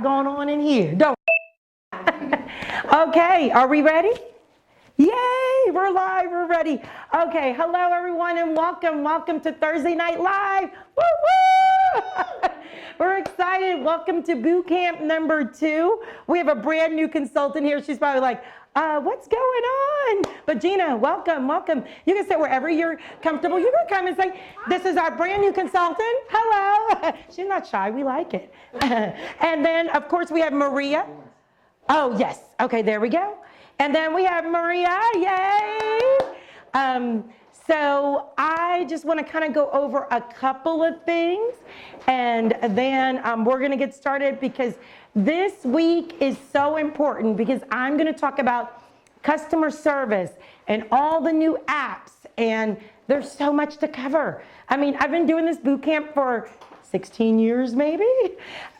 going on in here, don't Okay, are we ready? Yay, we're live, we're ready. Okay, hello everyone and welcome to Thursday Night Live. Woo woo! We're excited. Welcome to boot camp number 2. We have a brand new consultant here. She's probably like, what's going on? But Gina, welcome. You can sit wherever you're comfortable. You can come and say, this is our brand new consultant. Hello. She's not shy, we like it. And then of course we have Maria. Oh yes, okay, there we go. And then we have Maria, yay! So I just want to kind of go over a couple of things, and then we're going to get started because this week is so important because I'm going to talk about customer service and all the new apps, and there's so much to cover. I mean, I've been doing this boot camp for 16 years maybe,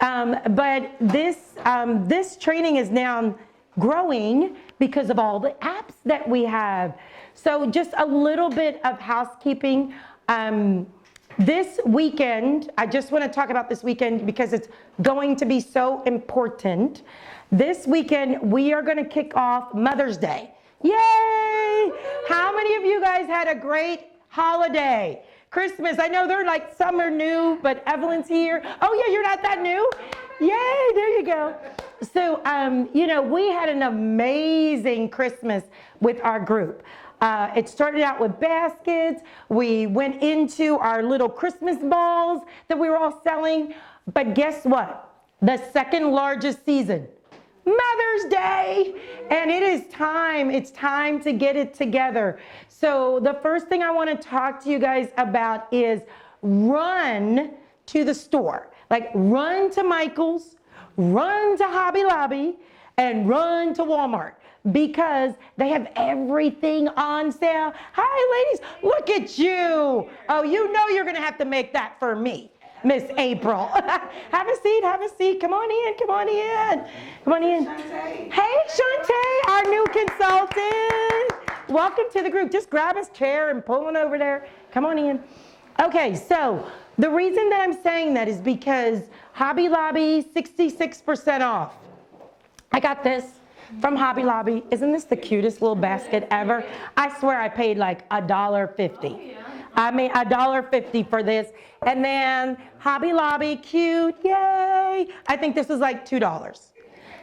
but this training is now growing because of all the apps that we have. So just a little bit of housekeeping. This weekend, I just want to talk about this weekend because it's going to be so important. This weekend, we are going to kick off Mother's Day. Yay! How many of you guys had a great holiday? Christmas, I know they're like, some are new, but Evelyn's here. Oh yeah, you're not that new? Yay, there you go. So, you know, we had an amazing Christmas with our group. It started out with baskets. We went into our little Christmas balls that we were all selling. But guess what? The second largest season, Mother's Day, and it's time to get it together. So the first thing I want to talk to you guys about is run to the store. Like run to Michael's, run to Hobby Lobby, and run to Walmart because they have everything on sale. Hi ladies, look at you. Oh, you know you're gonna have to make that for me, Miss April. Have a seat. Come on in. Shantae. Hey, Shantae, our new consultant. Welcome to the group. Just grab his chair and pull on over there. Come on in. Okay, so the reason that I'm saying that is because Hobby Lobby, 66% off. I got this from Hobby Lobby. Isn't this the cutest little basket ever? I swear I paid like $1.50. I mean, $1.50 for this. And then Hobby Lobby, cute, yay. I think this is like $2.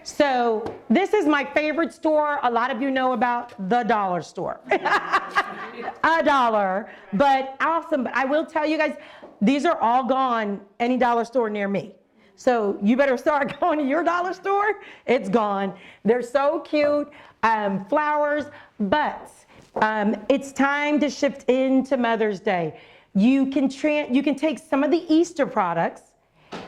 So this is my favorite store. A lot of you know about the dollar store. $1, but awesome. But I will tell you guys, these are all gone any dollar store near me. So you better start going to your dollar store. It's gone. They're so cute, flowers, but it's time to shift into Mother's Day. You can take some of the Easter products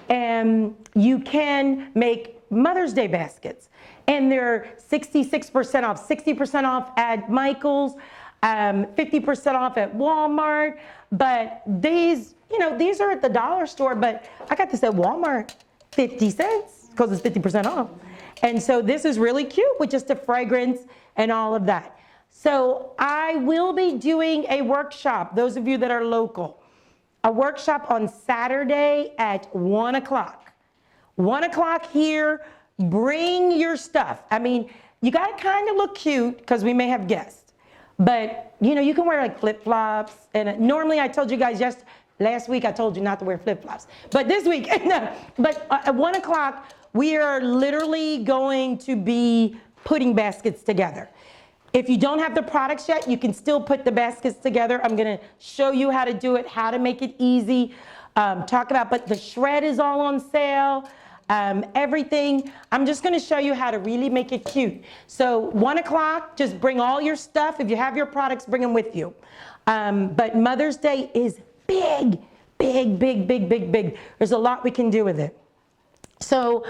and you can make Mother's Day baskets. And they're 66% off, 60% off at Michael's, 50% off at Walmart. But these, you know, these are at the dollar store, but I got this at Walmart, 50 cents, because it's 50% off. And so this is really cute with just a fragrance and all of that. So I will be doing a workshop, those of you that are local, a workshop on Saturday at 1 o'clock. 1 o'clock here, bring your stuff. I mean, you gotta kind of look cute because we may have guests, but you know, you can wear like flip-flops. And normally I told you guys last week I told you not to wear flip-flops, but this week, no. But at 1 o'clock, we are literally going to be putting baskets together. If you don't have the products yet, you can still put the baskets together. I'm gonna show you how to do it, how to make it easy, but the shred is all on sale. Everything. I'm just going to show you how to really make it cute. So 1 o'clock, just bring all your stuff. If you have your products, bring them with you. But Mother's Day is big. There's a lot we can do with it. So,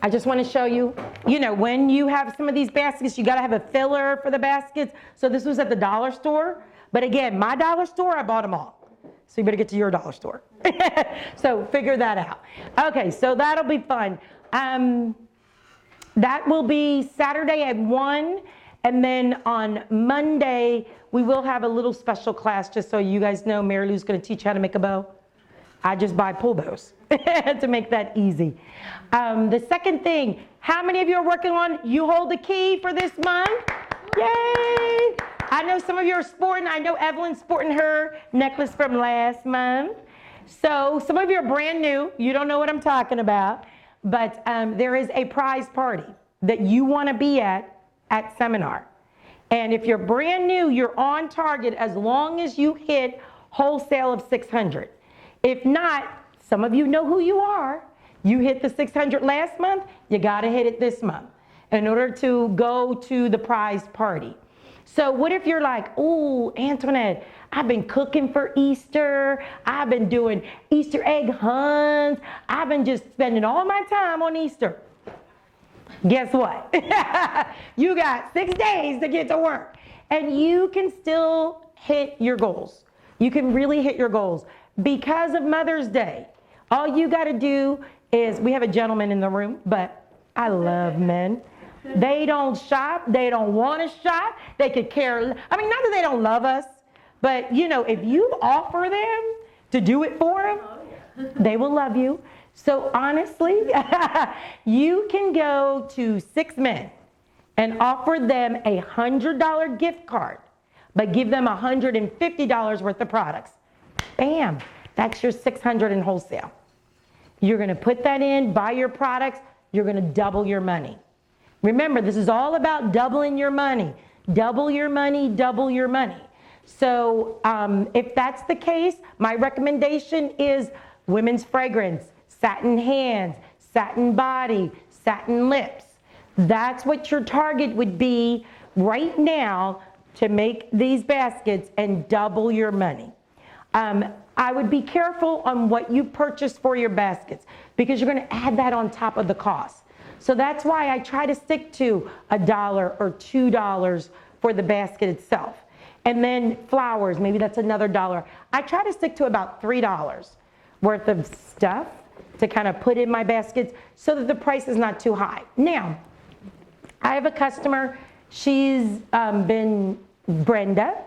I just want to show you, you know, when you have some of these baskets, you got to have a filler for the baskets. So this was at the dollar store. But again, my dollar store, I bought them all. So you better get to your dollar store. So figure that out. Okay, so that'll be fun. That will be Saturday at 1. And then on Monday, we will have a little special class just so you guys know Mary Lou's going to teach you how to make a bow. I just buy pull bows to make that easy. The second thing, how many of you are working on You Hold the Key for this month? Yay! I know some of you are sporting. I know Evelyn's sporting her necklace from last month. So some of you are brand new. You don't know what I'm talking about. But there is a prize party that you want to be at seminar. And if you're brand new, you're on target as long as you hit wholesale of 600. If not, some of you know who you are. You hit the 600 last month, you got to hit it this month in order to go to the prize party. So what if you're like, oh, Antoinette, I've been cooking for Easter. I've been doing Easter egg hunts. I've been just spending all my time on Easter. Guess what? You got 6 days to get to work. And you can still hit your goals. You can really hit your goals. Because of Mother's Day, all you got to do is, we have a gentleman in the room, but I love men. They don't shop. They don't want to shop. They could care. I mean, not that they don't love us, but you know, if you offer them to do it for them, they will love you. So honestly, you can go to 6 men and offer them a $100 gift card, but give them $150 worth of products. Bam, that's your 600 in wholesale. You're going to put that in, buy your products, you're going to double your money. Remember, this is all about doubling your money. Double your money, double your money. So if that's the case, my recommendation is women's fragrance, satin hands, satin body, satin lips. That's what your target would be right now to make these baskets and double your money. I would be careful on what you purchase for your baskets because you're going to add that on top of the cost. So that's why I try to stick to $1 or $2 for the basket itself. And then flowers, maybe that's another $1. I try to stick to about $3 worth of stuff to kind of put in my baskets so that the price is not too high. Now, I have a customer, she's been Brenda,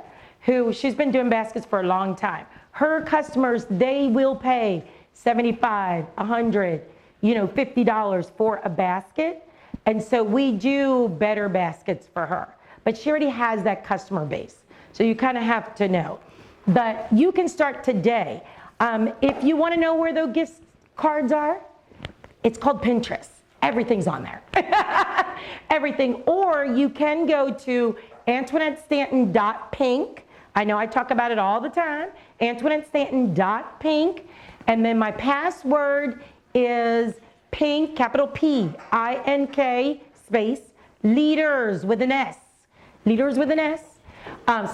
who she's been doing baskets for a long time. Her customers, they will pay $75, $100, $50 for a basket. And so we do better baskets for her. But she already has that customer base. So you kind of have to know. But you can start today. If you want to know where those gift cards are, it's called Pinterest. Everything's on there. Everything. Or you can go to AntoinetteStanton.pink. I know I talk about it all the time. AntoinetteStanton.pink. And then my password is pink, capital P-I-N-K, space, leaders with an S. Leaders with an S.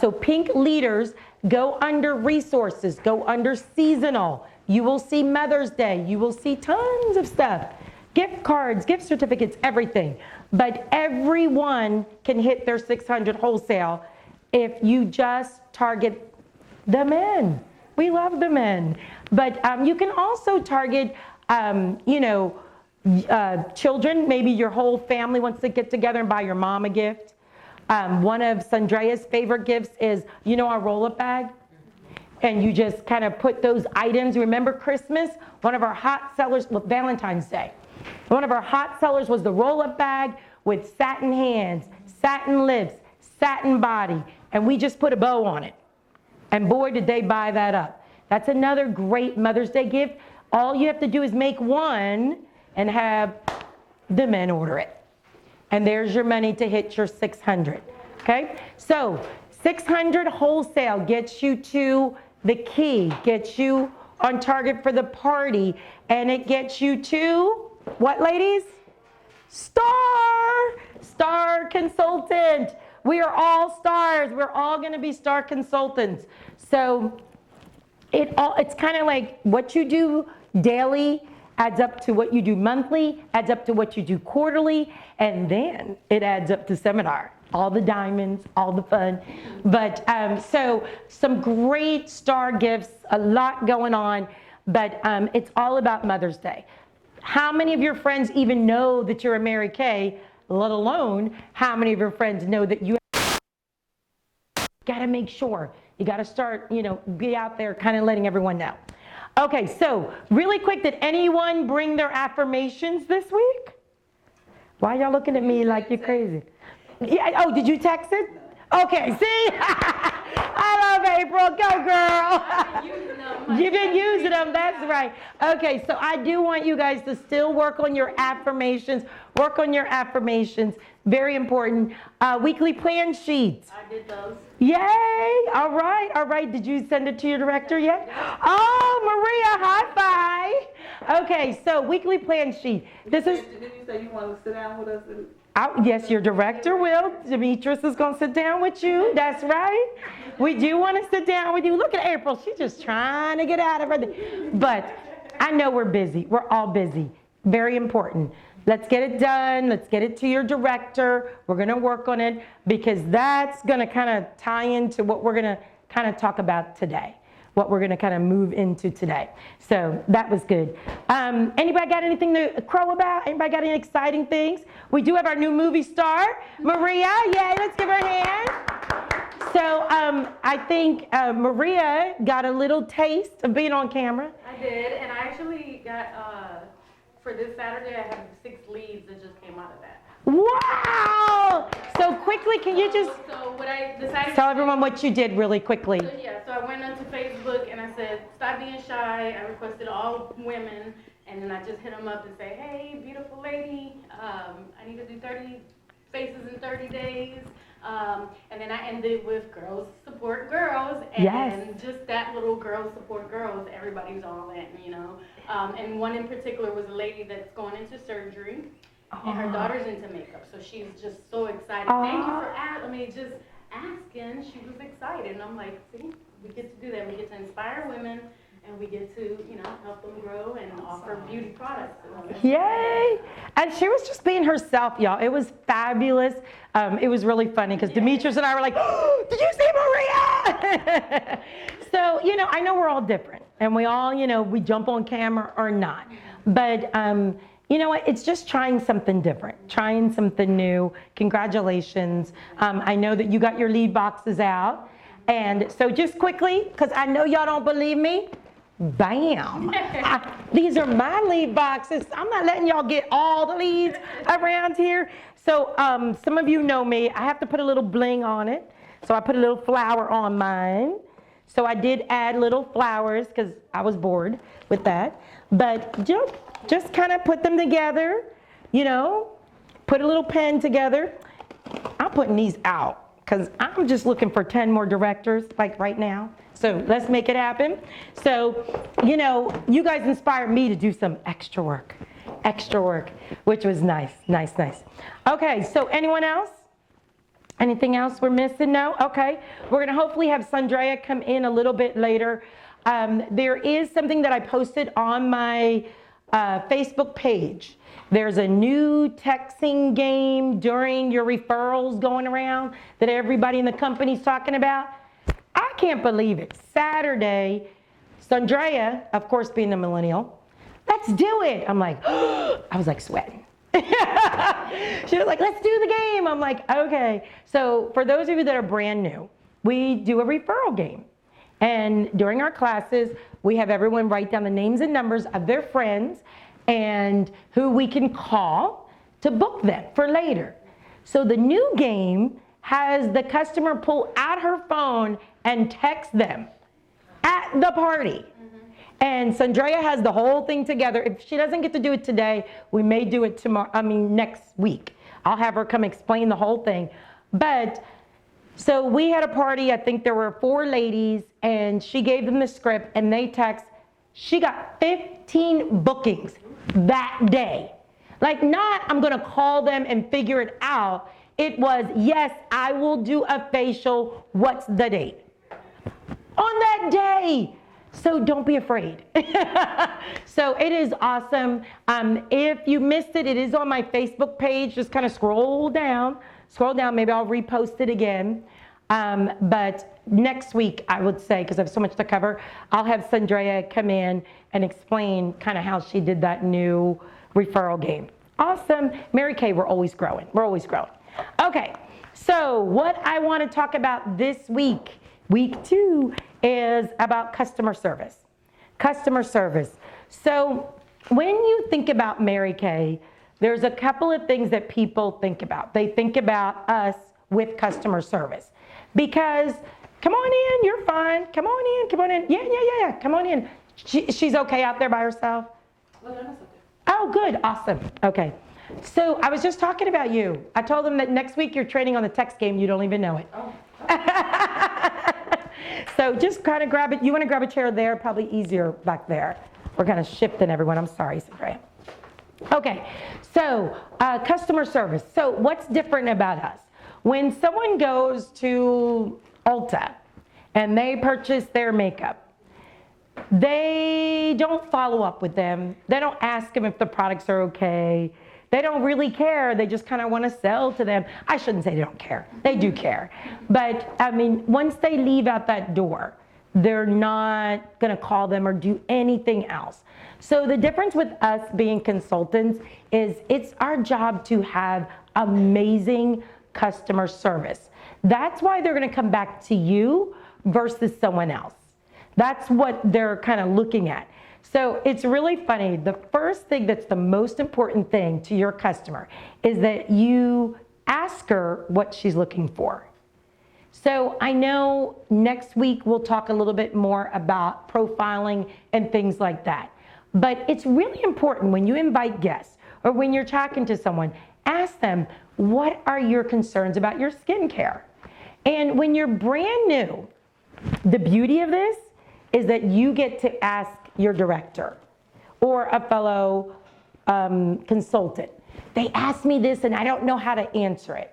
So pink leaders, go under resources, go under seasonal. You will see Mother's Day. You will see tons of stuff. Gift cards, gift certificates, everything. But everyone can hit their 600 wholesale if you just target the men. We love the men. But you can also target, children. Maybe your whole family wants to get together and buy your mom a gift. One of Sandrea's favorite gifts is, our roll-up bag. And you just kind of put those items. Remember Christmas? One of our hot sellers, Valentine's Day. One of our hot sellers was the roll-up bag with satin hands, satin lips, satin body. And we just put a bow on it. And boy, did they buy that up. That's another great Mother's Day gift. All you have to do is make one and have the men order it. And there's your money to hit your 600, okay? So 600 wholesale gets you to the key, gets you on target for the party, and it gets you to, what, ladies? Star consultant. We are all stars. We're all gonna be star consultants. So it's kind of like what you do daily adds up to what you do monthly, adds up to what you do quarterly, and then it adds up to seminar. All the diamonds, all the fun. But so some great star gifts, a lot going on, but it's all about Mother's Day. How many of your friends even know that you're a Mary Kay, let alone how many of your friends know that you gotta make sure, you gotta start, be out there kind of letting everyone know. Okay, so really quick, did anyone bring their affirmations this week? Why y'all looking at me like you're crazy? Yeah, oh, did you text it? Okay, see? I love April. Go, girl. You've been using them. That's right. Okay, so I do want you guys to still work on your affirmations. Work on your affirmations. Very important. Weekly plan sheets. I did those. Yay! All right, all right. Did you send it to your director yet? Oh, Maria, high five. Okay, so weekly plan sheet. This is. Did you say you want to sit down with us? Yes, your director will. Demetrius is going to sit down with you. That's right. We do want to sit down with you. Look at April. She's just trying to get out of her. But I know we're busy. We're all busy. Very important. Let's get it done. Let's get it to your director. We're going to work on it because that's going to kind of tie into what we're going to kind of talk about today, what we're going to kind of move into today. So that was good. Anybody got anything to crow about? Anybody got any exciting things? We do have our new movie star, Maria. Yay, let's give her a hand. So I think Maria got a little taste of being on camera. I did, and I actually got, for this Saturday, I have 6 leads that just came out of that. Wow! So quickly, can you just So what I decided tell everyone what you did really quickly? So I went onto Facebook and I said, stop being shy. I requested all women, and then I just hit them up and say, hey, beautiful lady, I need to do 30 faces in 30 days. And then I ended with girls support girls, and Yes. just that little girls support girls, everybody's all in, you know. And one in particular was a lady that's going into surgery, and her daughter's into makeup, so she's just so excited. Thank you for just asking. She was excited, and I'm like, see, we get to do that. We get to inspire women, and we get to, you know, help them grow and offer beauty products to them. Yay! And she was just being herself, y'all. It was fabulous. It was really funny because Demetrius and I were like, oh, did you see Maria? So, you know, I know we're all different and we all, you know, we jump on camera or not. But, you know what? It's just trying something different, trying something new. Congratulations. I know that you got your lead boxes out. And so just quickly, because I know y'all don't believe me, bam. These are my lead boxes. I'm not letting y'all get all the leads around here. So some of you know me. I have to put a little bling on it. So I put a little flower on mine. So I did add little flowers because I was bored with that. But just kind of put them together, you know, put a little pen together. I'm putting these out because I'm just looking for 10 more directors like right now. So let's make it happen. So, you know, you guys inspired me to do some extra work, which was nice. Okay, so anyone else? Anything else we're missing? No? Okay. We're going to hopefully have Sandrea come in a little bit later. There is something that I posted on my Facebook page. There's a new texting game during your referrals going around that everybody in the company's talking about. I can't believe it. Saturday, Sandrea, of course being a millennial, let's do it. I'm like, I was like sweating. She was like, let's do the game. I'm like, okay. So for those of you that are brand new, we do a referral game. And during our classes, we have everyone write down the names and numbers of their friends and who we can call to book them for later. So the new game has the customer pull out her phone and text them at the party. And Sandrea has the whole thing together. If she doesn't get to do it today, we may do it tomorrow, next week. I'll have her come explain the whole thing. But so we had a party, I think there were 4 ladies, and she gave them the script and they text. She got 15 bookings that day. Like, not I'm gonna call them and figure it out. It was, yes, I will do a facial. What's the date? On that day. So don't be afraid. So it is awesome. If you missed it, it is on my Facebook page. Just kind of scroll down. Maybe I'll repost it again. But next week, I would say, because I have so much to cover, I'll have Sandrea come in and explain kind of how she did that new referral game. Awesome. Mary Kay, we're always growing. Okay, so what I want to talk about this week, week 2, is about customer service. Customer service. So when you think about Mary Kay, there's a couple of things that people think about. They think about us with customer service because, come on in, you're fine. Come on in. Yeah, come on in. She's okay out there by herself? Oh, good, awesome, okay. So I was just talking about you. I told them that next week you're training on the text game, you don't even know it. Oh. So just kind of grab it. You want to grab a chair there, probably easier back there. We're kind of shifting everyone, I'm sorry, Sandra. Okay, so customer service. So what's different about us? When someone goes to Ulta and they purchase their makeup, they don't follow up with them. They don't ask them if the products are okay. They don't really care. They just kind of want to sell to them. I shouldn't say they don't care. They do care. But I mean, once they leave out that door, they're not going to call them or do anything else. So the difference with us being consultants is it's our job to have amazing customer service. That's why they're going to come back to you versus someone else. That's what they're kind of looking at. So it's really funny. The first thing that's the most important thing to your customer is that you ask her what she's looking for. So I know next week we'll talk a little bit more about profiling and things like that. But it's really important when you invite guests or when you're talking to someone, ask them, what are your concerns about your skincare? And when you're brand new, the beauty of this is that you get to ask your director or a fellow consultant. They asked me this and I don't know how to answer it.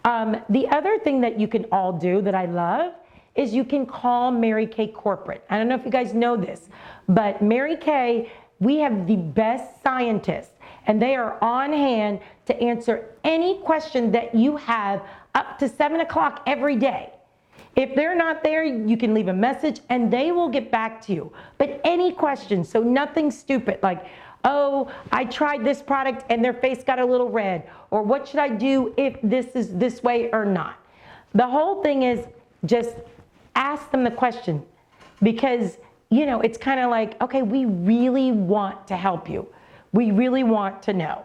The other thing that you can all do that I love is you can call Mary Kay Corporate. I don't know if you guys know this, but Mary Kay, we have the best scientists and they are on hand to answer any question that you have up to 7 o'clock every day. If they're not there, you can leave a message and they will get back to you. But any questions, so nothing stupid like, oh, I tried this product and their face got a little red, or what should I do if this is this way or not? The whole thing is just ask them the question because, you know, it's kind of like, okay, we really want to help you. We really want to know.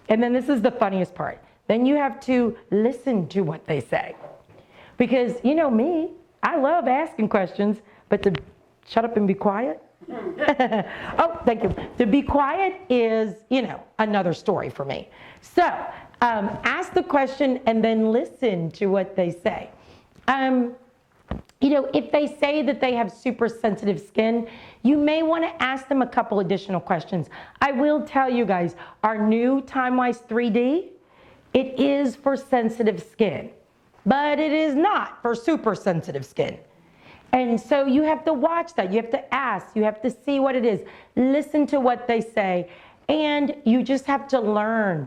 And then this is the funniest part. Then you have to listen to what they say. Because, you know me, I love asking questions, but to shut up and be quiet? Oh, thank you. To be quiet is, you know, another story for me. So, ask the question and then listen to what they say. You know, if they say that they have super sensitive skin, you may want to ask them a couple additional questions. I will tell you guys, our new TimeWise 3D, it is for sensitive skin. But it is not for super sensitive skin. And so you have to watch that. You have to ask. You have to see what it is. Listen to what they say. And you just have to learn.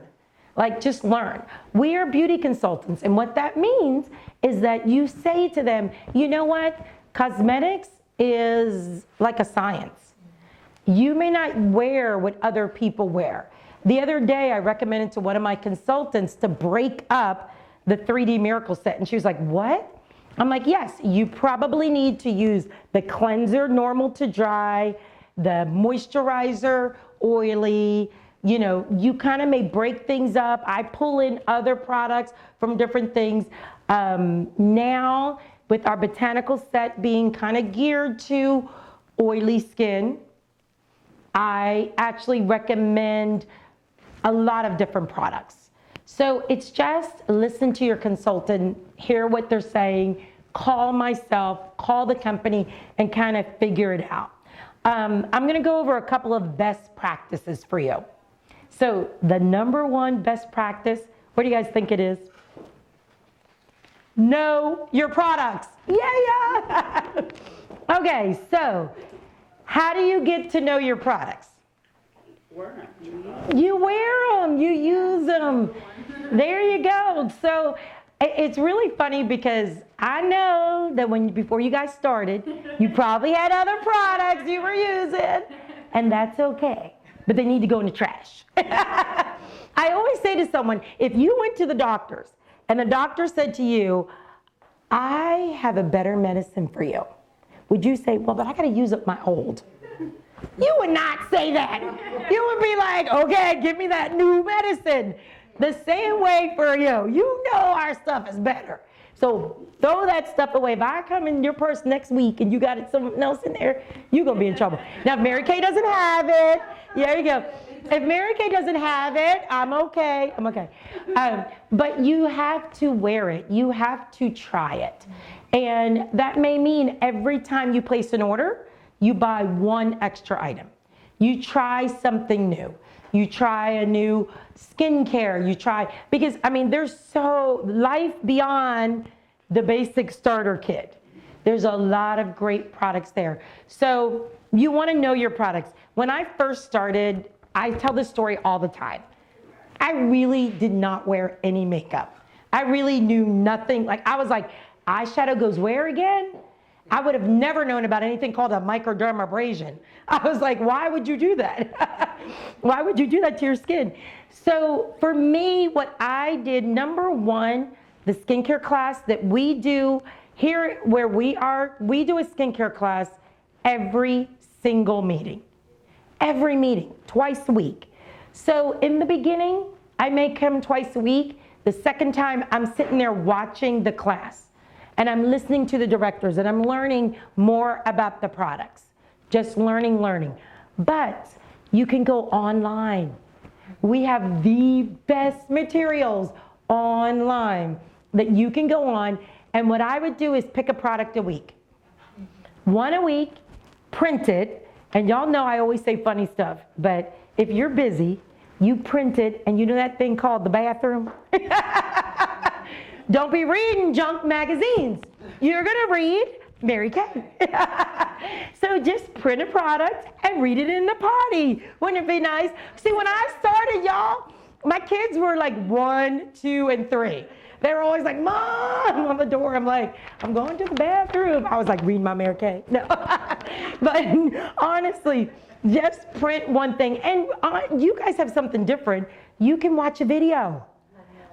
Like, just learn. We are beauty consultants. And what that means is that you say to them, you know what? Cosmetics is like a science. You may not wear what other people wear. The other day, I recommended to one of my consultants to break up the 3D Miracle Set. And she was like, what? I'm like, yes, you probably need to use the cleanser, normal to dry, the moisturizer, oily. You know, you kind of may break things up. I pull in other products from different things. Now, with our botanical set being kind of geared to oily skin, I actually recommend a lot of different products. So it's just listen to your consultant, hear what they're saying, call myself, call the company, and kind of figure it out. I'm going to go over a couple of best practices for you. So the number one best practice, what do you guys think it is? Know your products. Yeah. Okay, so how do you get to know your products? You wear them, you use them. There you go. So it's really funny because I know that before you guys started, you probably had other products you were using, and that's okay. But they need to go in the trash. I always say to someone, if you went to the doctors and the doctor said to you, I have a better medicine for you, would you say, well, but I gotta use up my old? You would not say that. You would be like, okay, give me that new medicine. The same way for you. You know our stuff is better. So throw that stuff away. If I come in your purse next week and you got something else in there, you're going to be in trouble. Now, if Mary Kay doesn't have it, there you go. If Mary Kay doesn't have it, I'm okay. I'm okay. But you have to wear it. You have to try it. And that may mean every time you place an order, you buy one extra item. You try something new. You try a new skincare. You try, because I mean, there's so life beyond the basic starter kit. There's a lot of great products there. So you want to know your products. When I first started, I tell this story all the time. I really did not wear any makeup. I really knew nothing. Like I was like, eyeshadow goes where again? I would have never known about anything called a microdermabrasion. I was like, why would you do that? Why would you do that to your skin? So for me, what I did, number one, the skincare class that we do here where we are, we do a skincare class every single meeting. Every meeting, twice a week. So in the beginning, I may come twice a week. The second time, I'm sitting there watching the class. And I'm listening to the directors and I'm learning more about the products. Just learning. But you can go online. We have the best materials online that you can go on. And what I would do is pick a product a week. One a week, print it. And y'all know I always say funny stuff. But if you're busy, you print it, and you know that thing called the bathroom? Don't be reading junk magazines. You're gonna read Mary Kay. So just print a product and read it in the party. Wouldn't it be nice? See, when I started, y'all, my kids were like 1, 2, and 3. They were always like, Mom, on the door. I'm like, I'm going to the bathroom. I was like, reading my Mary Kay. No. But honestly, just print one thing. And you guys have something different. You can watch a video.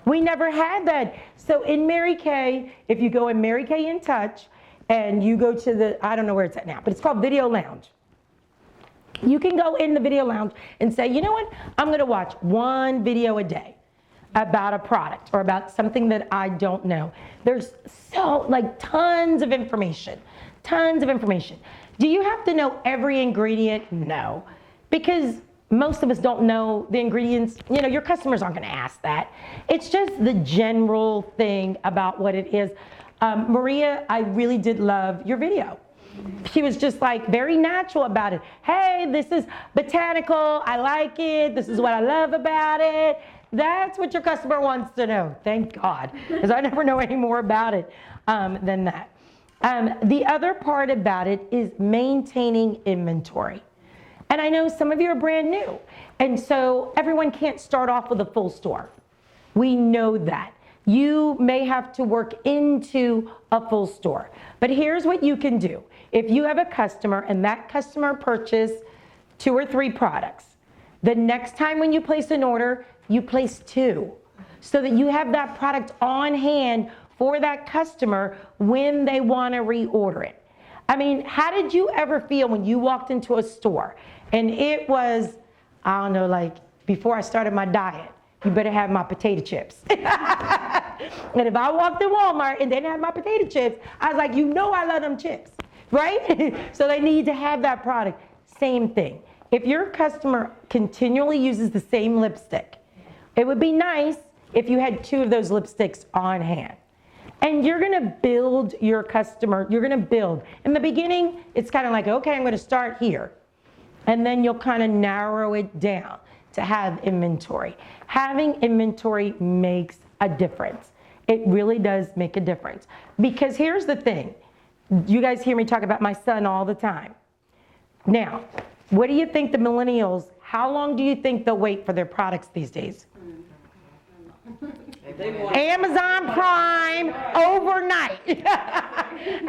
We never had that. So in Mary Kay, if you go in Mary Kay in Touch and you go to the, I don't know where it's at now, but it's called Video Lounge. You can go in the Video Lounge and say, you know what? I'm going to watch one video a day about a product or about something that I don't know. There's tons of information. Do you have to know every ingredient? No, because most of us don't know the ingredients. You know, your customers aren't going to ask that. It's just the general thing about what it is. Maria, I really did love your video. She was just like very natural about it. Hey, this is botanical. I like it. This is what I love about it. That's what your customer wants to know. Thank God, because I never know any more about it than that. The other part about it is maintaining inventory. And I know some of you are brand new, and so everyone can't start off with a full store. We know that. You may have to work into a full store. But here's what you can do. If you have a customer and that customer purchased 2 or 3 products, the next time when you place an order, you place 2, so that you have that product on hand for that customer when they want to reorder it. I mean, how did you ever feel when you walked into a store and it was, I don't know, like before I started my diet, you better have my potato chips. And if I walked in Walmart and they didn't have my potato chips, I was like, you know I love them chips, right? So they need to have that product. Same thing. If your customer continually uses the same lipstick, it would be nice if you had 2 of those lipsticks on hand. And you're gonna build your customer, you're gonna build. In the beginning, it's kind of like, okay, I'm gonna start here. And then you'll kind of narrow it down to have inventory. Having inventory makes a difference. It really does make a difference. Because here's the thing. You guys hear me talk about my son all the time. Now, what do you think the millennials, how long do you think they'll wait for their products these days? Amazon Prime overnight.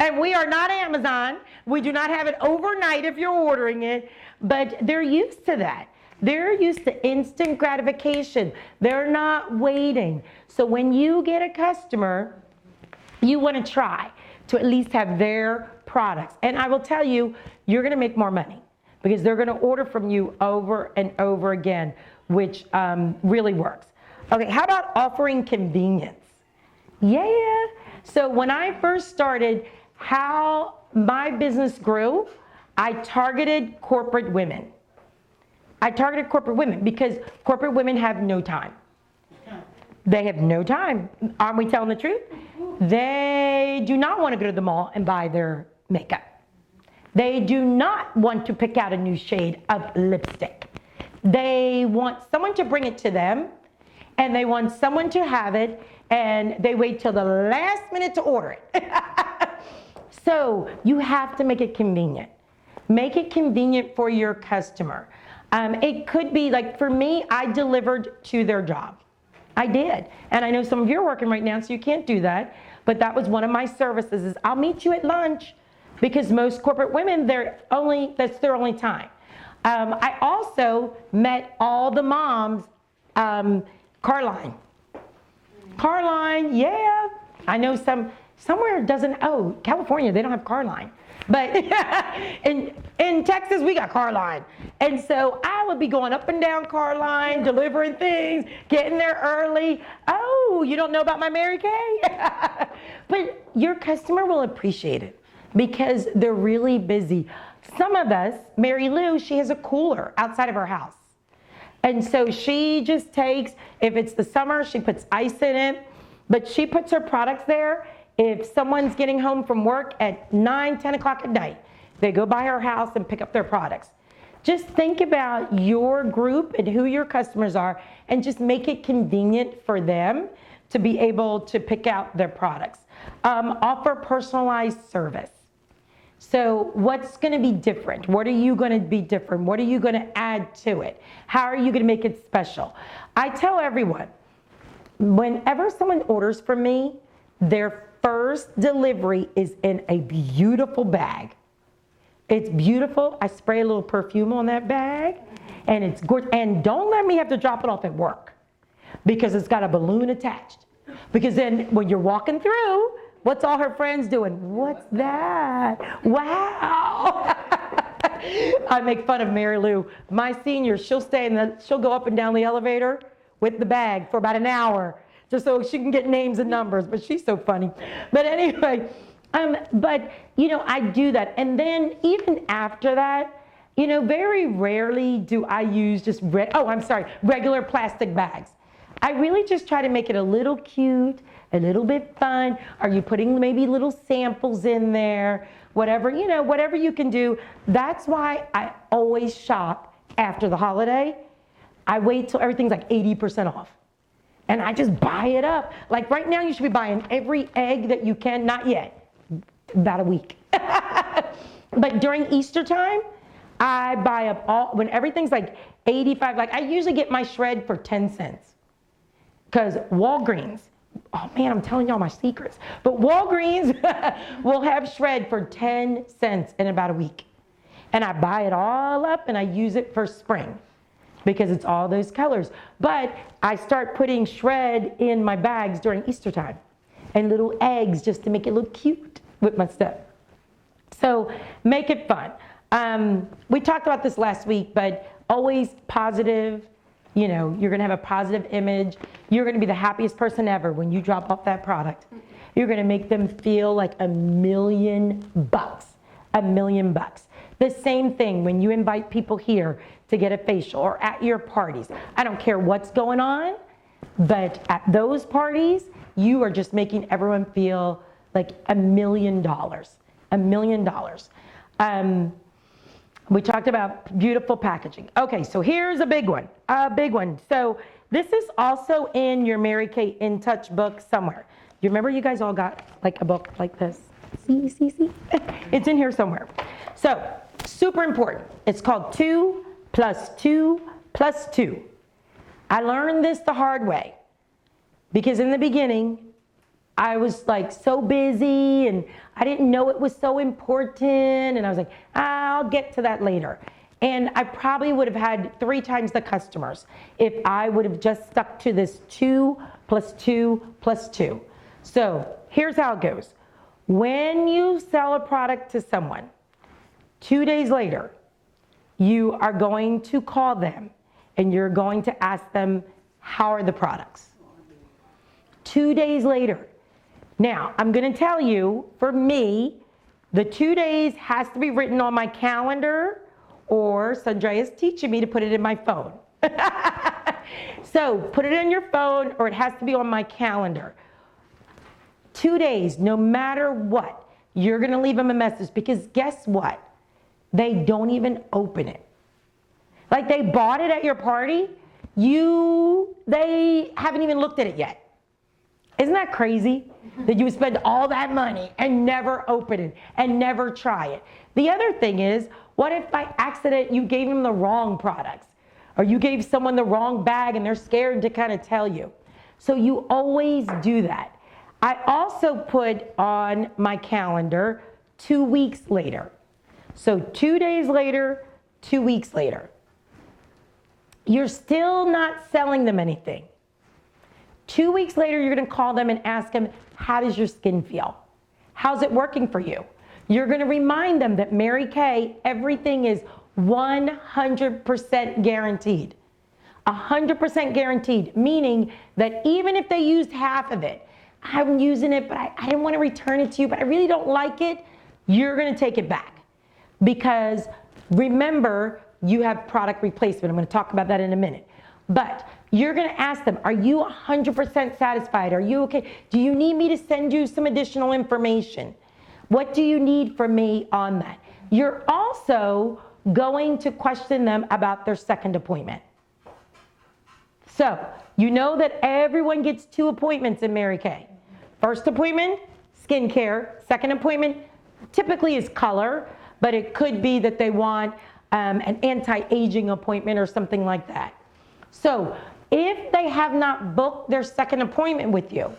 And we are not Amazon. We do not have it overnight if you're ordering it, but they're used to that. They're used to instant gratification. They're not waiting. So when you get a customer, you want to try to at least have their products. And I will tell you, you're gonna make more money because they're gonna order from you over and over again, which really works. Okay, how about offering convenience? Yeah. So when I first started, how my business grew, I targeted corporate women. I targeted corporate women because corporate women have no time. They have no time. Aren't we telling the truth? They do not want to go to the mall and buy their makeup. They do not want to pick out a new shade of lipstick. They want someone to bring it to them, and they want someone to have it, and they wait till the last minute to order it. So you have to make it convenient. Make it convenient for your customer. It could be like, for me, I delivered to their job. I did. And I know some of you are working right now, so you can't do that. But that was one of my services is I'll meet you at lunch, because most corporate women, that's their only time. I also met all the moms, Carline. Carline, yeah. I know somewhere it doesn't, California, they don't have Carline. But in Texas, we got Carline. And so I would be going up and down Carline, delivering things, getting there early. Oh, you don't know about my Mary Kay? But your customer will appreciate it because they're really busy. Some of us, Mary Lou, she has a cooler outside of her house. And so she just takes, if it's the summer, she puts ice in it, but she puts her products there. If someone's getting home from work at 9, 10 o'clock at night, they go by her house and pick up their products. Just think about your group and who your customers are and just make it convenient for them to be able to pick out their products. Offer personalized service. So what's going to be different? What are you going to be different? What are you going to add to it? How are you going to make it special? I tell everyone, whenever someone orders from me, their first delivery is in a beautiful bag. It's beautiful. I spray a little perfume on that bag, and it's gorgeous. And don't let me have to drop it off at work because it's got a balloon attached. Because then when you're walking through, what's all her friends doing? What's that? Wow. I make fun of Mary Lou. My senior, she'll go up and down the elevator with the bag for about an hour just so she can get names and numbers, but she's so funny. But anyway, I do that. And then even after that, very rarely do I use just regular plastic bags. I really just try to make it a little cute, a little bit fun. Are you putting maybe little samples in there? Whatever you can do. That's why I always shop after the holiday. I wait till everything's like 80% off. And I just buy it up. Like right now, you should be buying every egg that you can. Not yet, about a week. But during Easter time, I buy up when everything's like 85, like I usually get my shred for 10 cents. Because Walgreens, oh man, I'm telling y'all my secrets. But Walgreens will have shred for 10 cents in about a week. And I buy it all up and I use it for spring, because it's all those colors. But I start putting shred in my bags during Easter time and little eggs just to make it look cute with my stuff. So make it fun. We talked about this last week, but always positive. You're gonna have a positive image. You're gonna be the happiest person ever when you drop off that product. You're gonna make them feel like $1 million. $1 million. The same thing when you invite people here to get a facial or at your parties. I don't care what's going on, but at those parties, you are just making everyone feel like $1 million. $1 million. We talked about beautiful packaging. Okay, so here's a big one. So this is also in your Mary Kay In Touch book somewhere. You remember you guys all got like a book like this? See? It's in here somewhere. So super important. It's called 2 + 2 + 2. I learned this the hard way because in the beginning, I was like so busy and I didn't know it was so important. And I was like, I'll get to that later. And I probably would have had 3 times the customers if I would have just stuck to this 2 + 2 + 2. So here's how it goes. When you sell a product to someone, 2 days later, you are going to call them and you're going to ask them, how are the products? 2 days later. Now, I'm going to tell you, for me, the 2 days has to be written on my calendar, or Sandrea's teaching me to put it in my phone. So put it in your phone, or it has to be on my calendar. 2 days, no matter what, you're going to leave them a message, because guess what? They don't even open it. Like, they bought it at your party, they haven't even looked at it yet. Isn't that crazy? That you would spend all that money and never open it and never try it. The other thing is, what if by accident you gave them the wrong products? Or you gave someone the wrong bag and they're scared to kind of tell you. So you always do that. I also put on my calendar 2 weeks later. So 2 days later, 2 weeks later. You're still not selling them anything. 2 weeks later, you're going to call them and ask them, how does your skin feel? How's it working for you? You're going to remind them that Mary Kay, everything is 100% guaranteed. 100% guaranteed, meaning that even if they used half of it, I'm using it, but I didn't want to return it to you, but I really don't like it, you're going to take it back. Because remember, you have product replacement. I'm going to talk about that in a minute. But you're going to ask them, are you 100% satisfied? Are you okay? Do you need me to send you some additional information? What do you need from me on that? You're also going to question them about their second appointment. So, you know that everyone gets 2 appointments in Mary Kay. First appointment, skincare. Second appointment typically is color, but it could be that they want an anti-aging appointment or something like that. So, if they have not booked their second appointment with you,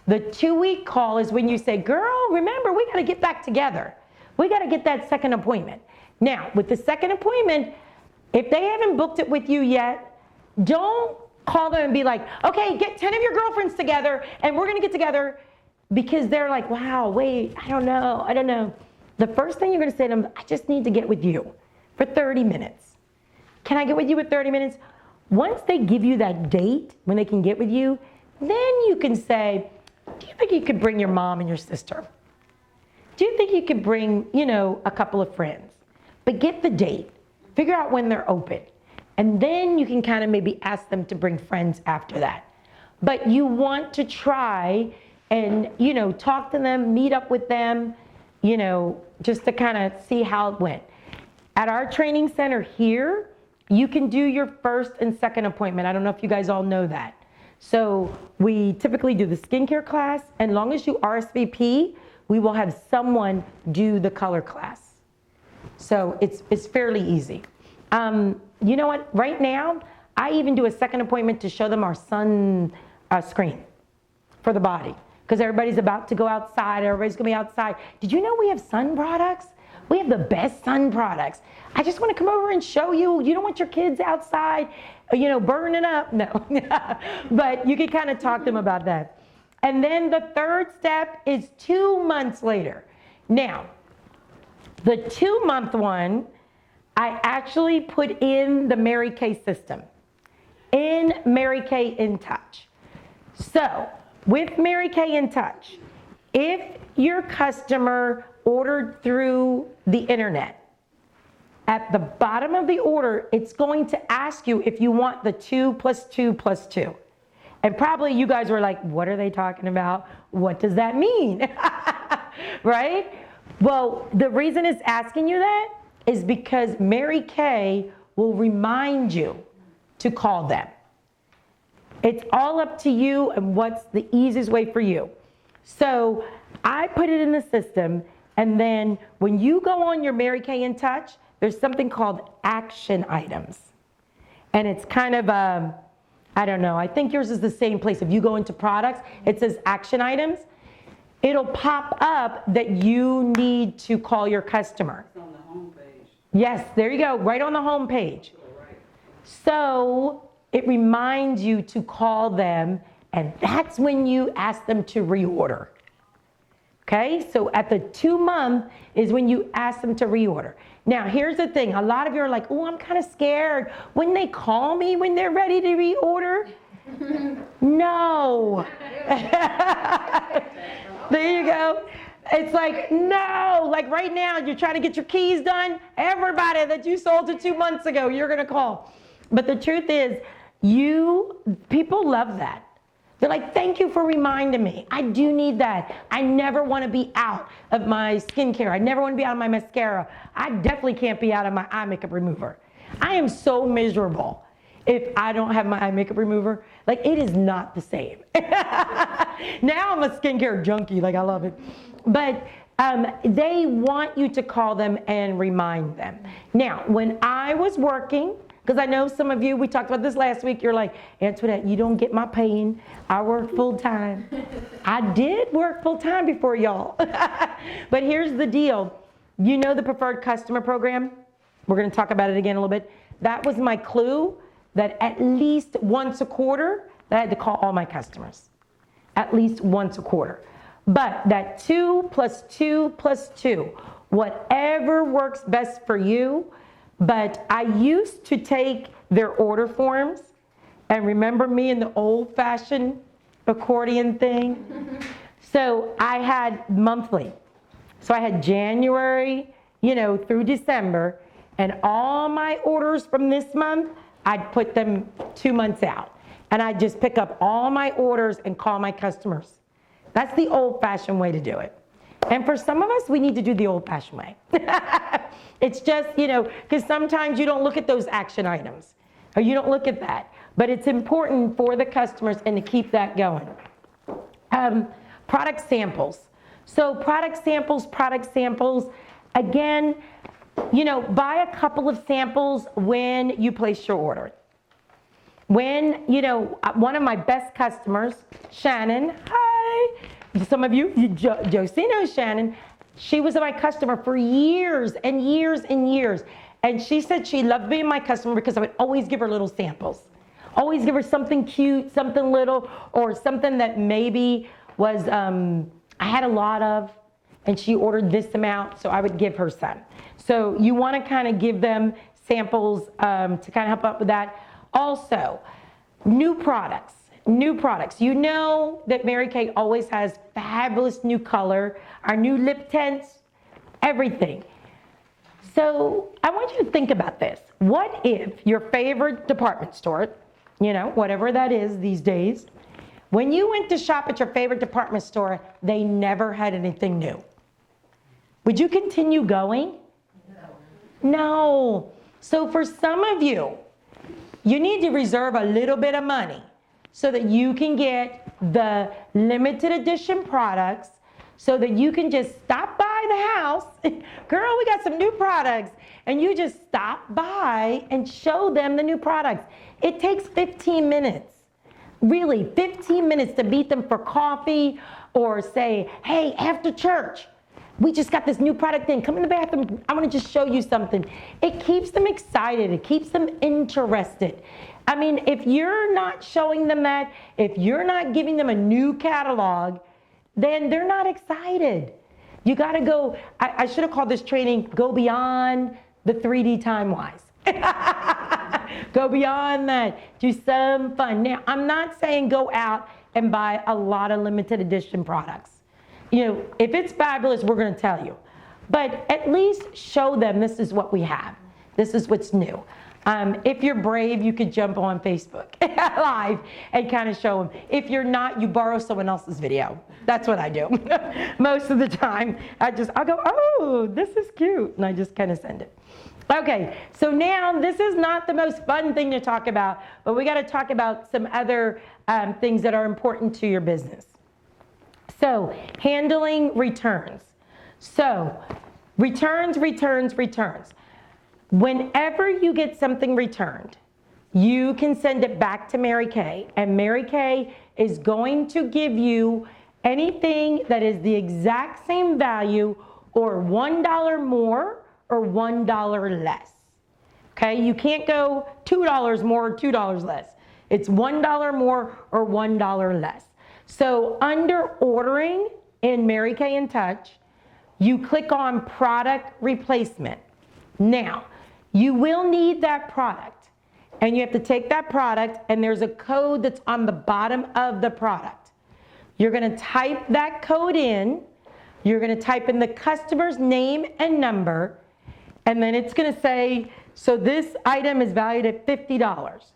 the 2-week call is when you say, girl, remember, we got to get back together. We got to get that second appointment. Now, with the second appointment, if they haven't booked it with you yet, don't call them and be like, okay, get 10 of your girlfriends together and we're going to get together, because they're like, wow, wait, I don't know. The first thing you're going to say to them, I just need to get with you for 30 minutes. Can I get with you for 30 minutes? Once they give you that date when they can get with you, then you can say, do you think you could bring your mom and your sister? Do you think you could bring, a couple of friends? But get the date. Figure out when they're open. And then you can kind of maybe ask them to bring friends after that. But you want to try and, talk to them, meet up with them, just to kind of see how it went. At our training center here, you can do your first and second appointment. I don't know if you guys all know that. So we typically do the skincare class, and long as you RSVP, we will have someone do the color class. So it's fairly easy. You know what? Right now, I even do a second appointment to show them our sun screen for the body, because everybody's about to go outside. Everybody's going to be outside. Did you know we have sun products? We have the best sun products. I just want to come over and show you. You don't want your kids outside, burning up. No. But you can kind of talk to them about that. And then the third step is 2 months later. Now, the 2-month one, I actually put in the Mary Kay system, in Mary Kay In Touch. So, with Mary Kay In Touch, if your customer ordered through the internet, at the bottom of the order, it's going to ask you if you want the 2 + 2 + 2. And probably you guys were like, what are they talking about? What does that mean? Right? Well, the reason it's asking you that is because Mary Kay will remind you to call them. It's all up to you and what's the easiest way for you. So I put it in the system, and then when you go on your Mary Kay In Touch, there's something called action items. And it's kind of, I don't know, I think yours is the same place. If you go into products, it says action items. It'll pop up that you need to call your customer. It's on the home page. Yes, there you go, right on the home page. Right. So it reminds you to call them, and that's when you ask them to reorder. Okay, so at the 2-month is when you ask them to reorder. Now, here's the thing. A lot of you are like, oh, I'm kind of scared. Wouldn't they call me when they're ready to reorder? No. There you go. It's like, no. Like right now, you're trying to get your keys done. Everybody that you sold to 2 months ago, you're going to call. But the truth is, people love that. They're like, thank you for reminding me. I do need that. I never want to be out of my skincare. I never want to be out of my mascara. I definitely can't be out of my eye makeup remover. I am so miserable if I don't have my eye makeup remover. Like, it is not the same. Now I'm a skincare junkie. Like, I love it. But they want you to call them and remind them. Now, when I was working, because I know some of you, we talked about this last week, you're like, Antoinette, you don't get my pain. I work full time. I did work full time before y'all. But here's the deal. You know the preferred customer program? We're going to talk about it again a little bit. That was my clue that at least once a quarter, that I had to call all my customers. At least once a quarter. But that 2 + 2 + 2, whatever works best for you. But I used to take their order forms, and remember me in the old-fashioned accordion thing? So I had monthly. So I had January, through December, and all my orders from this month, I'd put them 2 months out. And I'd just pick up all my orders and call my customers. That's the old-fashioned way to do it. And for some of us, we need to do the old-fashioned way. It's just, because sometimes you don't look at those action items, or you don't look at that. But it's important for the customers and to keep that going. Product samples. So product samples, again, buy a couple of samples when you place your order. When, one of my best customers, Shannon, hi. Some of you, Josie knows Shannon. She was my customer for years and years and years. And she said she loved being my customer because I would always give her little samples. Always give her something cute, something little, or something that maybe was, I had a lot of, and she ordered this amount, so I would give her some. So you want to kind of give them samples to kind of help out with that. Also, new products. You know that Mary Kay always has fabulous new color, our new lip tints, everything. So I want you to think about this. What if your favorite department store, whatever that is these days, when you went to shop at your favorite department store, they never had anything new? Would you continue going? No. So for some of you, you need to reserve a little bit of money so that you can get the limited edition products, so that you can just stop by the house. Girl, we got some new products. And you just stop by and show them the new products. It takes 15 minutes. Really, 15 minutes to meet them for coffee, or say, hey, after church, we just got this new product in. Come in the bathroom. I want to just show you something. It keeps them excited. It keeps them interested. I mean, if you're not showing them that, if you're not giving them a new catalog, then they're not excited. You got to go, I should have called this training, go beyond the 3D time-wise. Go beyond that. Do some fun. Now, I'm not saying go out and buy a lot of limited edition products. If it's fabulous, we're going to tell you. But at least show them this is what we have. This is what's new. If you're brave, you could jump on Facebook Live and kind of show them. If you're not, you borrow someone else's video. That's what I do. Most of the time, I'll go, oh, this is cute. And I just kind of send it. Okay, so now this is not the most fun thing to talk about, but we got to talk about some other things that are important to your business. So, handling returns. So, returns. Whenever you get something returned, you can send it back to Mary Kay, and Mary Kay is going to give you anything that is the exact same value, or $1 more or $1 less. Okay, you can't go $2 more or $2 less. It's $1 more or $1 less. So under ordering, in Mary Kay in Touch, you click on product replacement. Now, you will need that product, and you have to take that product, and there's a code that's on the bottom of the product. You're gonna type that code in, you're gonna type in the customer's name and number, and then it's gonna say, so this item is valued at $50.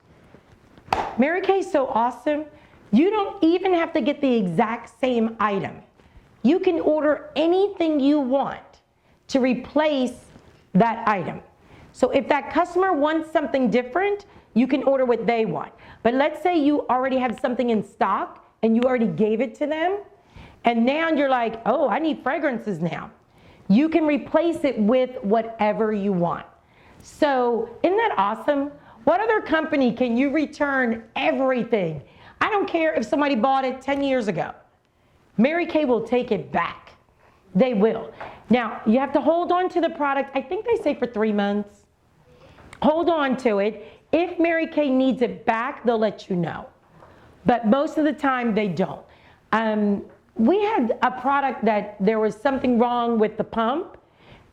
Mary Kay's so awesome, you don't even have to get the exact same item. You can order anything you want to replace that item. So if that customer wants something different, you can order what they want. But let's say you already have something in stock and you already gave it to them, and now you're like, oh, I need fragrances now. You can replace it with whatever you want. So isn't that awesome? What other company can you return everything? I don't care if somebody bought it 10 years ago. Mary Kay will take it back. They will. Now, you have to hold on to the product. I think they say for 3 months. Hold on to it. If Mary Kay needs it back, they'll let you know. But most of the time, they don't. We had a product that there was something wrong with the pump.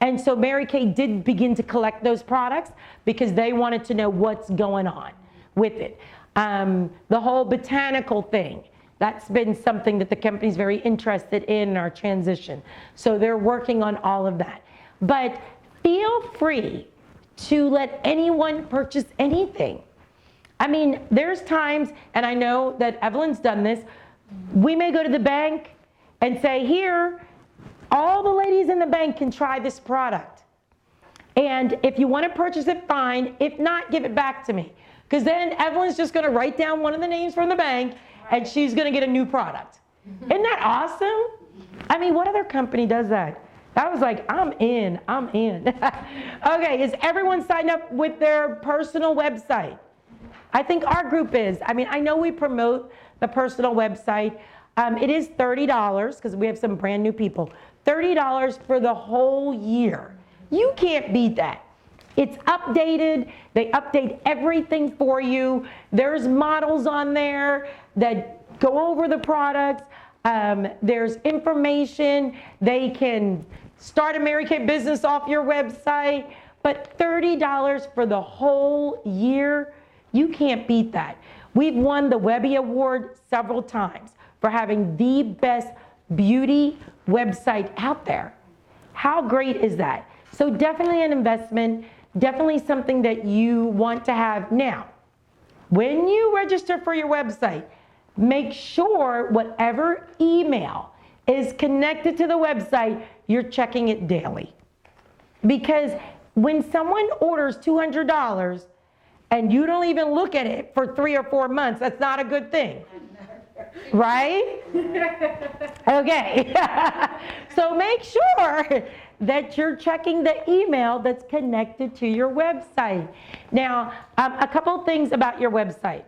And so Mary Kay did begin to collect those products because they wanted to know what's going on with it. The whole botanical thing, that's been something that the company's very interested in our transition. So they're working on all of that. But feel free to let anyone purchase anything. I mean, there's times, and I know that Evelyn's done this, we may go to the bank and say, here, all the ladies in the bank can try this product. And if you want to purchase it, fine. If not, give it back to me. Because then Evelyn's just going to write down one of the names from the bank and she's going to get a new product. Isn't that awesome? I mean, what other company does that? I was like, I'm in. Okay, is everyone signed up with their personal website? I think our group is. I mean, I know we promote the personal website. It is $30 because we have some brand new people. $30 for the whole year. You can't beat that. It's updated. They update everything for you. There's models on there that go over the products. There's information. They can start a Mary Kay business off your website. But $30 for the whole year, you can't beat that. We've won the Webby Award several times for having the best beauty website out there. How great is that? So definitely an investment, definitely something that you want to have. Now, when you register for your website, make sure whatever email is connected to the website, you're checking it daily. Because when someone orders $200 and you don't even look at it for 3 or 4 months, that's not a good thing. Right? Okay. So make sure that you're checking the email that's connected to your website. Now, a couple things about your website.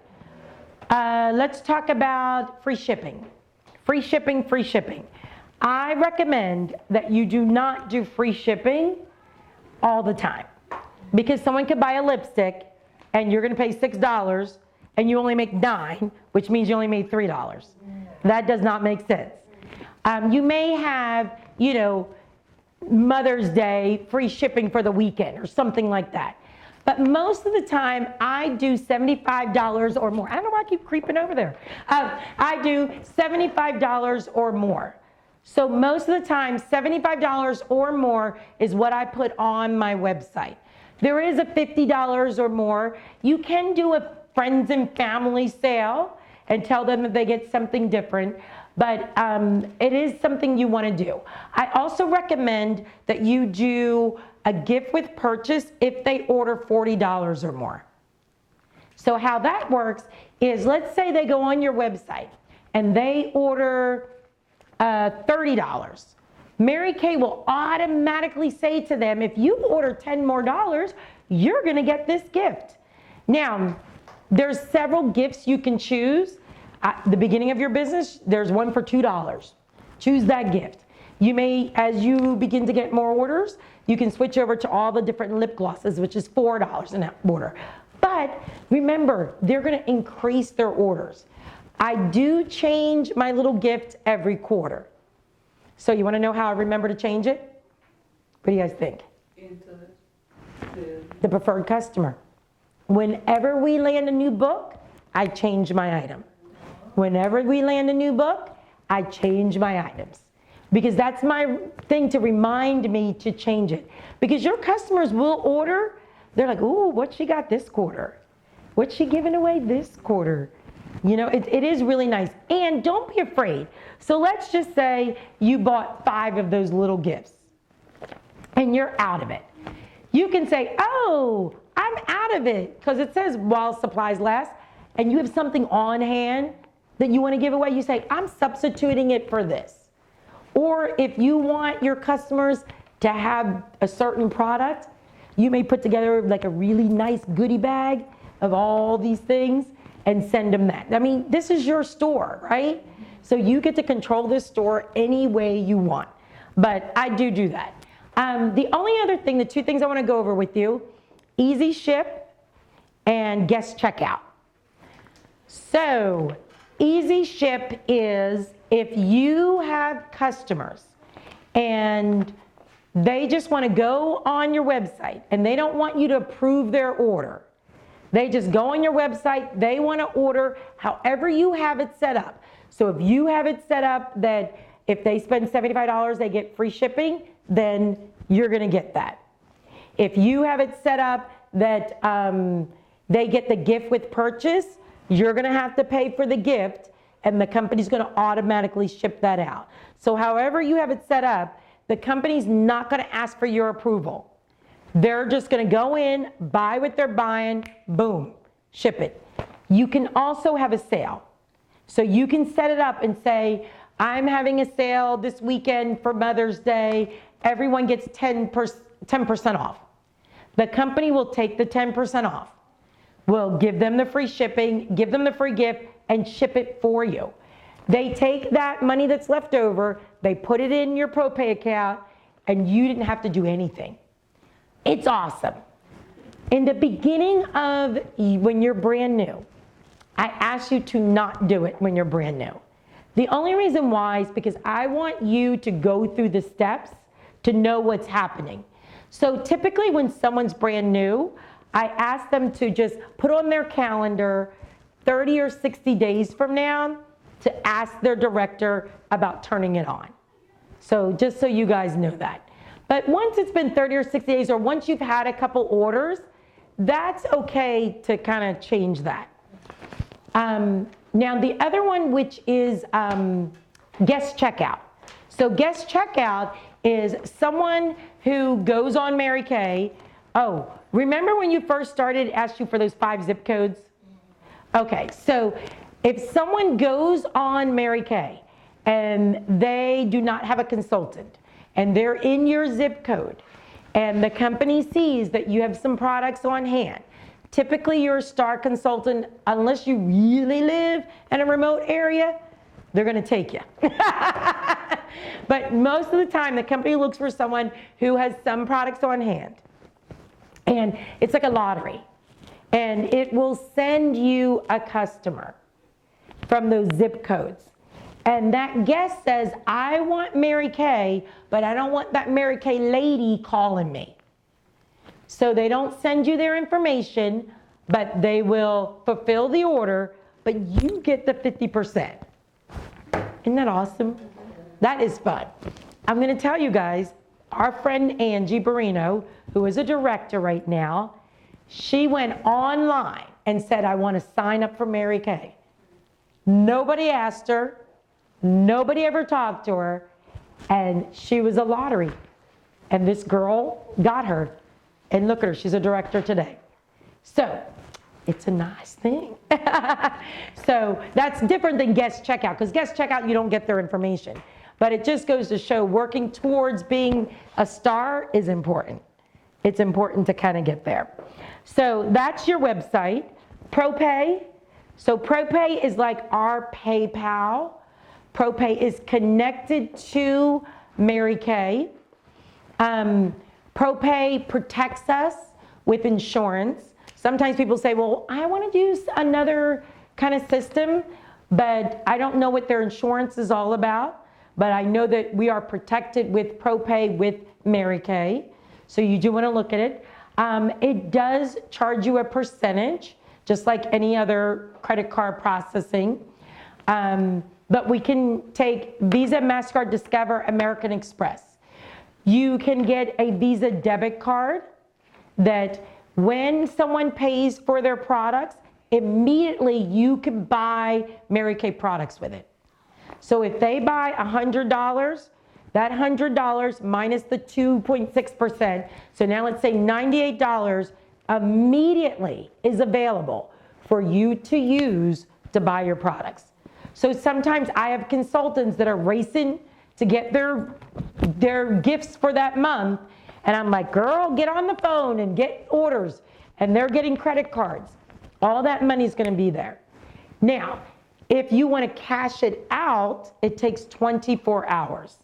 Let's talk about free shipping. Free shipping. I recommend that you do not do free shipping all the time, because someone could buy a lipstick and you're going to pay $6 and you only make $9, which means you only made $3. That does not make sense. You may have, Mother's Day free shipping for the weekend or something like that. But most of the time, I do $75 or more. I don't know why I keep creeping over there. I do $75 or more. So most of the time, $75 or more is what I put on my website. There is a $50 or more. You can do a friends and family sale and tell them that they get something different. But it is something you want to do. I also recommend that you do a gift with purchase if they order $40 or more. So how that works is, let's say they go on your website and they order $30. Mary Kay will automatically say to them, if you order $10 more, you're going to get this gift. Now, there's several gifts you can choose. At the beginning of your business, there's one for $2. Choose that gift. You may, as you begin to get more orders, you can switch over to all the different lip glosses, which is $4 in that order. But remember, they're going to increase their orders. I do change my little gift every quarter. So you want to know how I remember to change it? What do you guys think? Into The preferred customer. Whenever we land a new book, I change my item. Whenever we land a new book, I change my items. Because that's my thing to remind me to change it. Because your customers will order, they're like, ooh, what she got this quarter? What's she giving away this quarter? You know, it is really nice. And don't be afraid. So let's just say you bought 5 of those little gifts and you're out of it. You can say, oh, I'm out of it, because it says while supplies last, and you have something on hand that you want to give away. You say, I'm substituting it for this. Or if you want your customers to have a certain product, you may put together like a really nice goodie bag of all these things and send them that. I mean, this is your store, right? So you get to control this store any way you want. But I do that. The only other thing, the 2 things I want to go over with you, easy ship and guest checkout. So easy ship is if you have customers and they just want to go on your website and they don't want you to approve their order. They just go on your website, they want to order however you have it set up. So if you have it set up that if they spend $75, they get free shipping, then you're going to get that. If you have it set up that they get the gift with purchase, you're going to have to pay for the gift and the company's going to automatically ship that out. So however you have it set up, the company's not going to ask for your approval. They're just going to go in, buy what they're buying, boom, ship it. You can also have a sale. So you can set it up and say, I'm having a sale this weekend for Mother's Day. Everyone gets 10% off. The company will take the 10% off. We'll give them the free shipping, give them the free gift, and ship it for you. They take that money that's left over, they put it in your ProPay account, and you didn't have to do anything. It's awesome. In the beginning of when you're brand new, I ask you to not do it when you're brand new. The only reason why is because I want you to go through the steps to know what's happening. So typically when someone's brand new, I ask them to just put on their calendar 30 or 60 days from now to ask their director about turning it on. So just so you guys know that. But once it's been 30 or 60 days, or once you've had a couple orders, that's okay to kind of change that. Now the other one, which is guest checkout. So guest checkout is someone who goes on Mary Kay. Oh, remember when you first started, it asked you for those 5 zip codes? Okay, so if someone goes on Mary Kay and they do not have a consultant and they're in your zip code and the company sees that you have some products on hand, typically you're a star consultant, unless you really live in a remote area, they're going to take you. But most of the time, the company looks for someone who has some products on hand. And it's like a lottery. And it will send you a customer from those zip codes. And that guest says, I want Mary Kay, but I don't want that Mary Kay lady calling me. So they don't send you their information, but they will fulfill the order, but you get the 50%. Isn't that awesome? That is fun. I'm going to tell you guys, our friend Angie Barino, who is a director right now, she went online and said, I want to sign up for Mary Kay. Nobody asked her. Nobody ever talked to her. And she was a lottery. And this girl got her. And look at her, she's a director today. So it's a nice thing. So that's different than guest checkout, because guest checkout, you don't get their information. But it just goes to show working towards being a star is important. It's important to kind of get there. So that's your website. ProPay. So ProPay is like our PayPal. ProPay is connected to Mary Kay. ProPay protects us with insurance. Sometimes people say, well, I want to use another kind of system, but I don't know what their insurance is all about. but I know that we are protected with ProPay with Mary Kay. So you do want to look at it. It does charge you a percentage, just like any other credit card processing. But we can take Visa, MasterCard, Discover, American Express. You can get a Visa debit card that when someone pays for their products, immediately you can buy Mary Kay products with it. So if they buy $100, that $100 minus the 2.6%, so now let's say $98 immediately is available for you to use to buy your products. So sometimes I have consultants that are racing to get their gifts for that month, and I'm like, girl, get on the phone and get orders, and they're getting credit cards. All that money's gonna be there. Now, if you wanna cash it out, it takes 24 hours.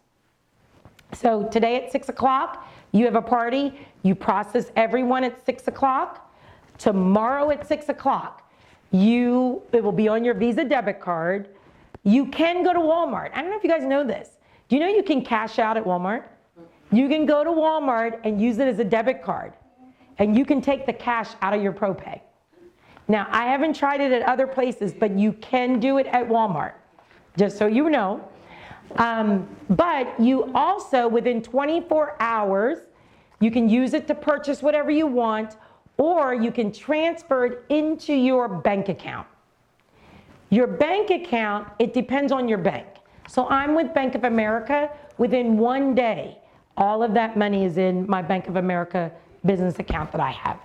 So today at 6 o'clock, you have a party, you process everyone at 6 o'clock. Tomorrow at 6 o'clock, it will be on your Visa debit card. You can go to Walmart. I don't know if you guys know this. Do you know you can cash out at Walmart? You can go to Walmart and use it as a debit card, and you can take the cash out of your ProPay. Now, I haven't tried it at other places, but you can do it at Walmart, just so you know. But you also, within 24 hours, you can use it to purchase whatever you want, or you can transfer it into your bank account. Your bank account, it depends on your bank. So I'm with Bank of America. Within 1 day, all of that money is in my Bank of America business account that I have,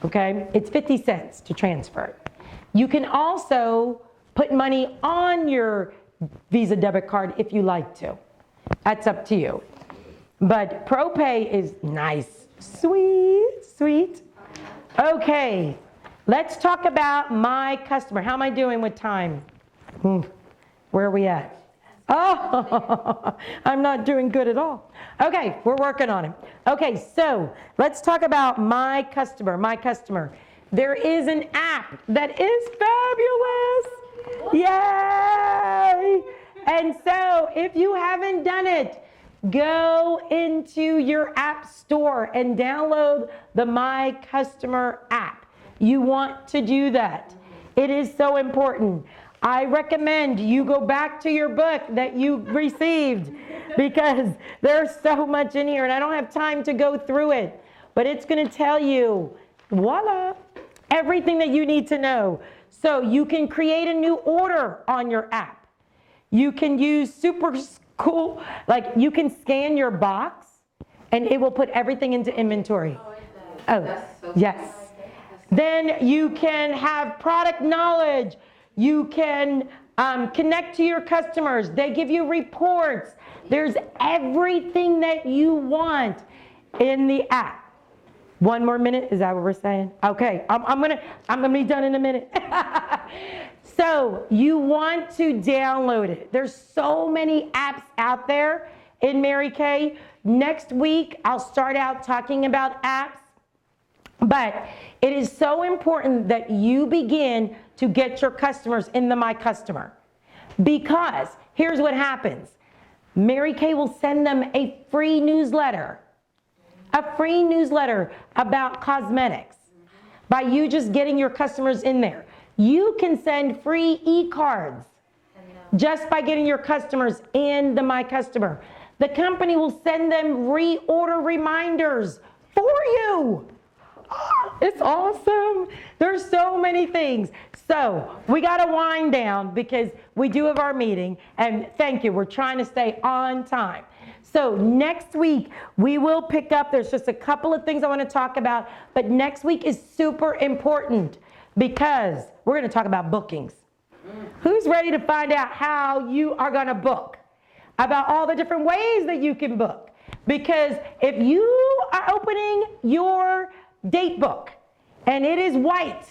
okay? It's 50 cents to transfer it. You can also put money on your Visa debit card if you like to. That's up to you. But ProPay is nice, sweet, sweet. Okay, let's talk about my customer. How am I doing with time? Where are we at? Oh, I'm not doing good at all. Okay, we're working on it. Okay, so let's talk about my customer, There is an app that is fabulous. Yay! And so if you haven't done it, go into your app store and download the My Customer app. You want to do that. It is so important. I recommend you go back to your book that you received because there's so much in here and I don't have time to go through it. But it's going to tell you, voila, everything that you need to know. So you can create a new order on your app. You can use super cool, like you can scan your box and it will put everything into inventory. Oh, yes. Then you can have product knowledge. You can connect to your customers. They give you reports. There's everything that you want in the app. 1 more minute, is that what we're saying? Okay, I'm gonna be done in a minute. So you want to download it. There's so many apps out there in Mary Kay. Next week, I'll start out talking about apps. But it is so important that you begin to get your customers in the My Customer. Because here's what happens. Mary Kay will send them a free newsletter about cosmetics by you just getting your customers in there. You can send free e-cards just by getting your customers in the My Customer. The company will send them reorder reminders for you. Oh, it's awesome. There's so many things. So we got to wind down because we do have our meeting. And thank you. We're trying to stay on time. So next week, we will pick up. There's just a couple of things I want to talk about. But next week is super important because we're going to talk about bookings. Who's ready to find out how you are going to book? About all the different ways that you can book. Because if you are opening your date book and it is white,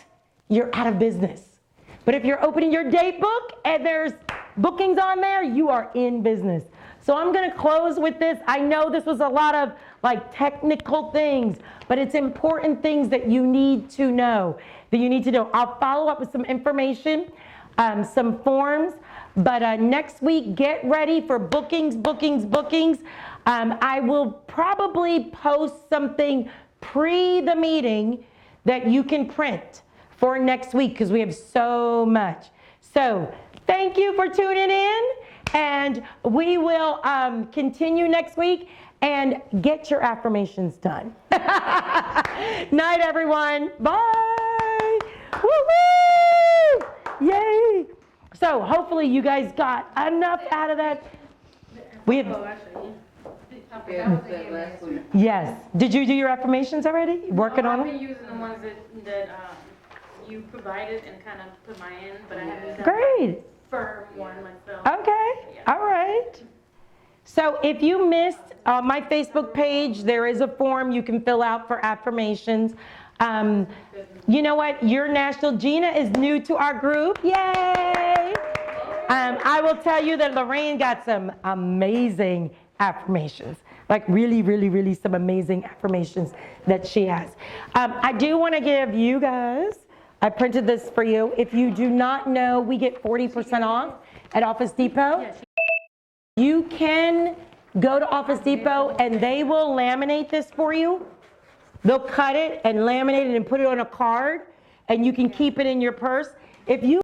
you're out of business. But if you're opening your date book and there's bookings on there, you are in business. So I'm going to close with this. I know this was a lot of like technical things, but it's important things that you need to know. I'll follow up with some information, some forms, But next week, get ready for bookings. I will probably post something pre the meeting that you can print for next week because we have so much. So thank you for tuning in, and we will continue next week. And get your affirmations done. Night, everyone. Bye. Woo-woo! Yay. So hopefully you guys got enough out of that. We have, yes. Did you do your affirmations already? Working on I've them? been using the ones that you provided and kind of put mine in, but I haven't done Great. a firm one myself. Okay. All right. So if you missed my Facebook page, there is a form you can fill out for affirmations. You know what? Your National Gina is new to our group. Yay! I will tell you that Lorraine got some amazing affirmations, like really some amazing affirmations that she has. I do want to give you guys, I printed this for you. If you do not know, we get 40% off at Office Depot. You can go to Office Depot and they will laminate this for you. They'll cut it and laminate it and put it on a card, and you can keep it in your purse. If you